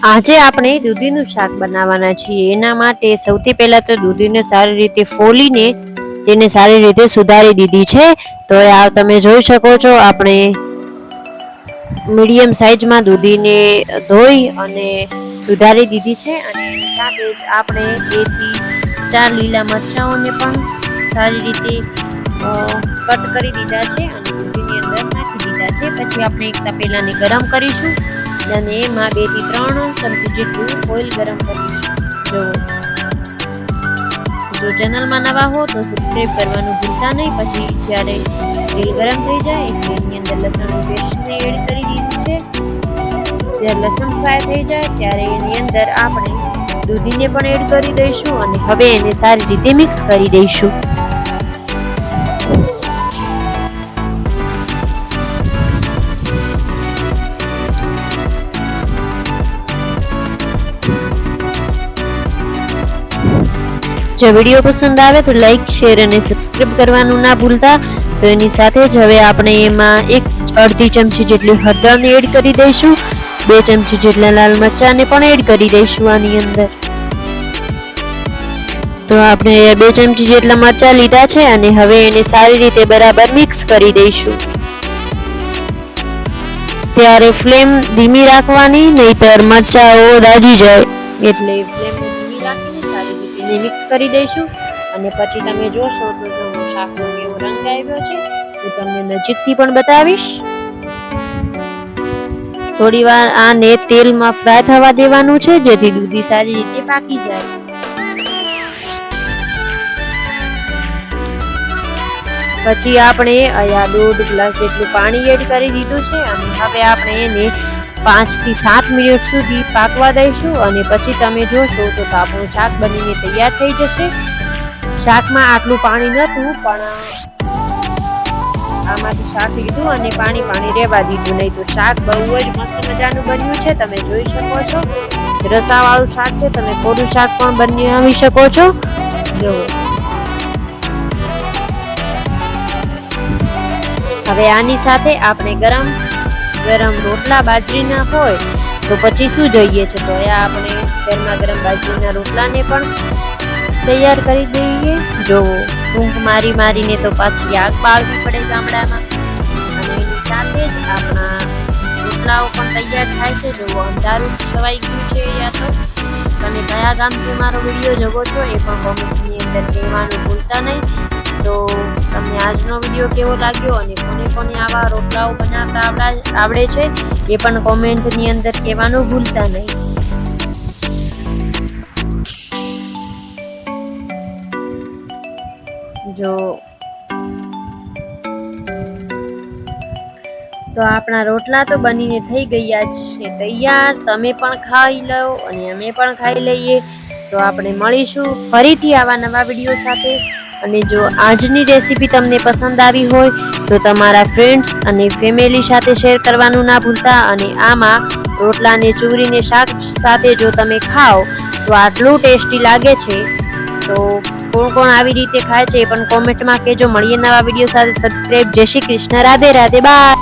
આજે આપણે દૂધીનું શાક બનાવવાના છીએ। એના માટે સૌથી પહેલા તો દૂધીને સારી રીતે ફોલીને તેને સારી રીતે સુધારી દીધી છે। તો આ તમે જોઈ શકો છો, આપણે મીડિયમ સાઈઝમાં દૂધીને ધોઈ અને સુધારી દીધી છે। અને એની સાથે જ આપણે 2 થી 4 લીલા મરચાઓને પણ સારી રીતે કટ કરી દીધા છે અને દૂધીની અંદર નાખી દીધા છે। પછી આપણે એક તપેલાને ગરમ કરીશું અને એમાં 2 થી 3 ચમચી જેટલું ઓઇલ ગરમ કરીશું। જો ચેનલમાં નવા હો તો સબસ્ક્રાઇબ કરવાનું ભૂલતા નહીં। પછી જ્યારે તેલ ગરમ થઈ જાય એટલે એની અંદર લસણની પેસ્ટને એડ કરી દીધી છે। જ્યારે લસણ ફ્રાય થઈ જાય ત્યારે એની અંદર આપણે દૂધીને પણ એડ કરી દઈશું અને હવે એને સારી રીતે મિક્સ કરી દઈશું। જો વિડીયો પસંદ આવે તો લાઈક, શેર અને સબસ્ક્રાઇબ કરવાનું ના ભૂલતા। તો એની સાથે જ હવે આપણે એમાં અડધી ચમચી જેટલી હળદરને એડ કરી દઈશું। 2 ચમચી જેટલા લાલ મરચાંને પણ એડ કરી દઈશું આની અંદર। તો આપણે 2 ચમચી જેટલા મરચાં લીધા છે અને હવે એને સારી રીતે બરાબર મિક્સ કરી દઈશું। ત્યારે ફ્લેમ ધીમી રાખવાની, નહીતર મરચાઓ દાજી જાય, એટલે ફ્લેમ ધીમી રાખીને સારી રીતે મિક્સ કરી દઈશું। અને પછી તમે જોશો તો જો શાકનો કેવો રંગ આવ્યો છે, હું તમને નજીકથી પણ બતાવીશ। થોડી વાર આને તેલમાં ફ્રાય થવા દેવાનું છે, જેથી દૂધી સારી રીતે પાકી જાય। પછી આપણે અહીંયા 1.5 ગ્લાસ જેટલું પાણી એડ કરી દીધું છે અને હવે આપણે એને 5 થી 7 મિનિટ સુધી પાકવા દઈશું। અને પછી તમે જોશો તો આપણું શાક બનીને તૈયાર થઈ જશે। શાકમાં આટલું પાણી નહોતું, પણ આમાંથી શાક લીધું અને પાણી રહેવા દીધું, નહીં તો શાક બહુ જ મસ્ત મજાનું બન્યું છે। તમે જોઈ શકો છો, રસાવાળું શાક છે, તમે કોરું શાક પણ બનાવી શકો છો। જો હવે આની સાથે આપણે ગરમ રોટલા બાજરીના હોય તો પછી શું જોઈએ છે, તો આપણે ગરમા ગરમ બાજરીના રોટલાને પણ તૈયાર કરી દઈએ। જો સૂંઘ મારીને તો પાછી આગ બાળવી પડે ગામડામાં, અને એની સાથે જ આપણા રોટલાઓ પણ તૈયાર થાય છે। જો અંધારું છવાઈ ગયું છે, યા તો તમે કયા ગામથી મારો વિડીયો જોવો છો એ પણ કોમેન્ટની અંદર કહેવાનું ભૂલતા નહીં। તો તમને આજનો વિડીયો કેવો લાગ્યો અને કોને આવા રોટલાઓ બનાવતા આવડે છે એ પણ કોમેન્ટની અંદર કહેવાનું ભૂલતા નહીં। જો તો આપણા રોટલા તો બનીને થઈ ગયા છે તૈયાર। તમે પણ ખાઈ લો અને અમે પણ ખાઈ લઈએ। તો આપણે મળીશું ફરીથી આવા નવા વિડીયો સાથે। અને જો આજની રેસીપી તમને પસંદ આવી હોય તો તમારા ફ્રેન્ડ્સ અને ફેમિલી સાથે શેર કરવાનું ના ભૂલતા। અને આમાં રોટલાને ચૂરીને શાક સાથે જો તમે ખાઓ તો આટલું ટેસ્ટી લાગે છે। તો કોણ આવી રીતે ખાય છે એ પણ કોમેન્ટમાં કહેજો। મળીએ નવા વિડીયો સાથે। સબસ્ક્રાઇબ। જય શ્રી કૃષ્ણ। રાધે રાધે। બાય।